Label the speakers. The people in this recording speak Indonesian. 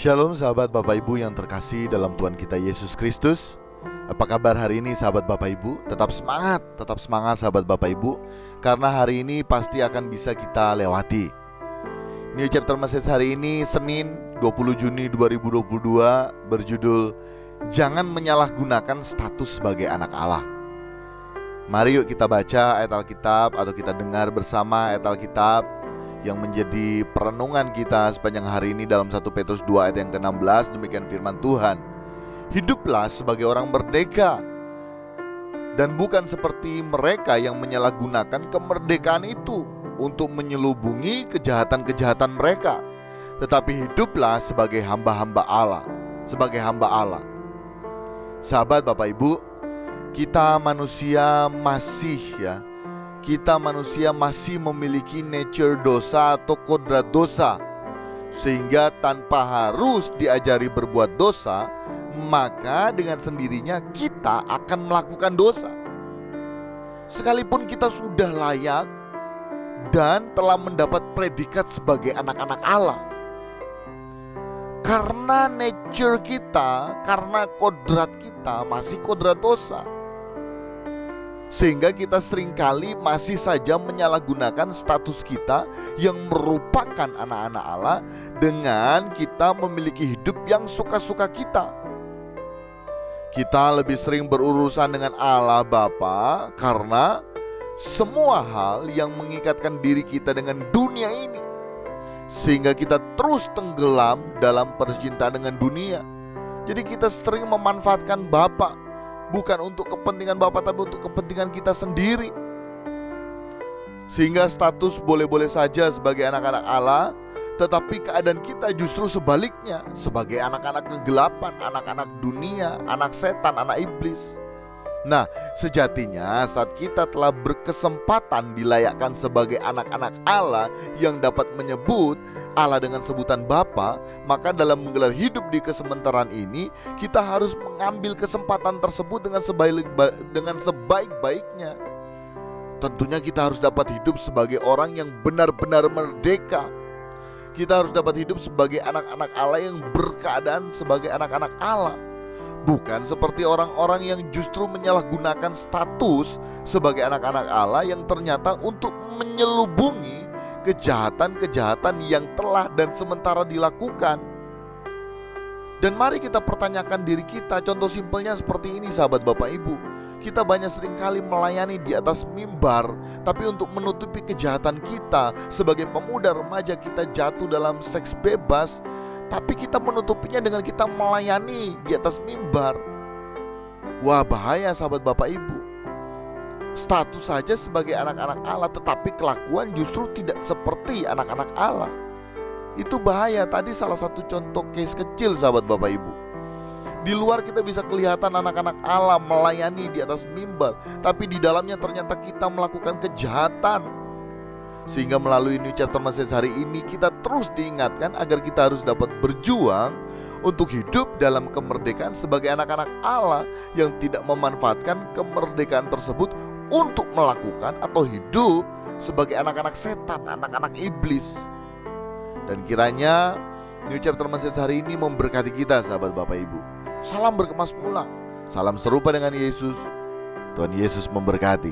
Speaker 1: Shalom sahabat Bapak Ibu yang terkasih dalam Tuhan kita Yesus Kristus. Apa kabar hari ini sahabat Bapak Ibu? Tetap semangat sahabat Bapak Ibu, karena hari ini pasti akan bisa kita lewati. New Chapter Message hari ini Senin 20 Juni 2022 berjudul Jangan Menyalahgunakan Status Sebagai Anak Allah. Mari yuk kita baca ayat Alkitab atau kita dengar bersama ayat Alkitab yang menjadi perenungan kita sepanjang hari ini dalam 1 Petrus 2 ayat yang ke-16. Demikian firman Tuhan. Hiduplah sebagai orang merdeka, dan bukan seperti mereka yang menyalahgunakan kemerdekaan itu untuk menyelubungi kejahatan-kejahatan mereka, tetapi hiduplah sebagai hamba-hamba Allah. Sebagai hamba Allah. Sahabat Bapak Ibu, kita manusia masih memiliki nature dosa atau kodrat dosa, sehingga tanpa harus diajari berbuat dosa, maka dengan sendirinya kita akan melakukan dosa. Sekalipun kita sudah layak dan telah mendapat predikat sebagai anak-anak Allah, karena nature kita, karena kodrat kita masih kodrat dosa, sehingga kita seringkali masih saja menyalahgunakan status kita yang merupakan anak-anak Allah dengan kita memiliki hidup yang suka-suka kita. Kita lebih sering berurusan dengan Allah Bapa karena semua hal yang mengikatkan diri kita dengan dunia ini, sehingga kita terus tenggelam dalam percintaan dengan dunia. Jadi kita sering memanfaatkan Bapa bukan untuk kepentingan Bapa, tapi untuk kepentingan kita sendiri. Sehingga status boleh-boleh saja sebagai anak-anak Allah, tetapi keadaan kita justru sebaliknya, sebagai anak-anak kegelapan, anak-anak dunia, anak setan, anak iblis. Nah, sejatinya saat kita telah berkesempatan dilayakkan sebagai anak-anak Allah yang dapat menyebut Allah dengan sebutan Bapa, maka dalam menggelar hidup di kesementaraan ini, kita harus mengambil kesempatan tersebut dengan sebaik-baiknya. Tentunya kita harus dapat hidup sebagai orang yang benar-benar merdeka. Kita harus dapat hidup sebagai anak-anak Allah yang berkeadaan sebagai anak-anak Allah, bukan seperti orang-orang yang justru menyalahgunakan status sebagai anak-anak Allah yang ternyata untuk menyelubungi kejahatan-kejahatan yang telah dan sementara dilakukan. Dan mari kita pertanyakan diri kita. Contoh simpelnya seperti ini sahabat Bapak Ibu. Kita banyak seringkali melayani di atas mimbar, tapi untuk menutupi kejahatan kita sebagai pemuda remaja, kita jatuh dalam seks bebas, tapi kita menutupinya dengan kita melayani di atas mimbar. Wah, bahaya sahabat Bapak Ibu. Status saja sebagai anak-anak Allah, tetapi kelakuan justru tidak seperti anak-anak Allah. Itu bahaya. Tadi salah satu contoh case kecil sahabat Bapak Ibu. Di luar kita bisa kelihatan anak-anak Allah melayani di atas mimbar, tapi di dalamnya ternyata kita melakukan kejahatan. Sehingga melalui New Chapter Message hari ini kita terus diingatkan agar kita harus dapat berjuang untuk hidup dalam kemerdekaan sebagai anak-anak Allah yang tidak memanfaatkan kemerdekaan tersebut untuk melakukan atau hidup sebagai anak-anak setan, anak-anak iblis. Dan kiranya New Chapter Message hari ini memberkati kita sahabat Bapak Ibu. Salam berkemas pulang. Salam serupa dengan Yesus. Tuhan Yesus memberkati.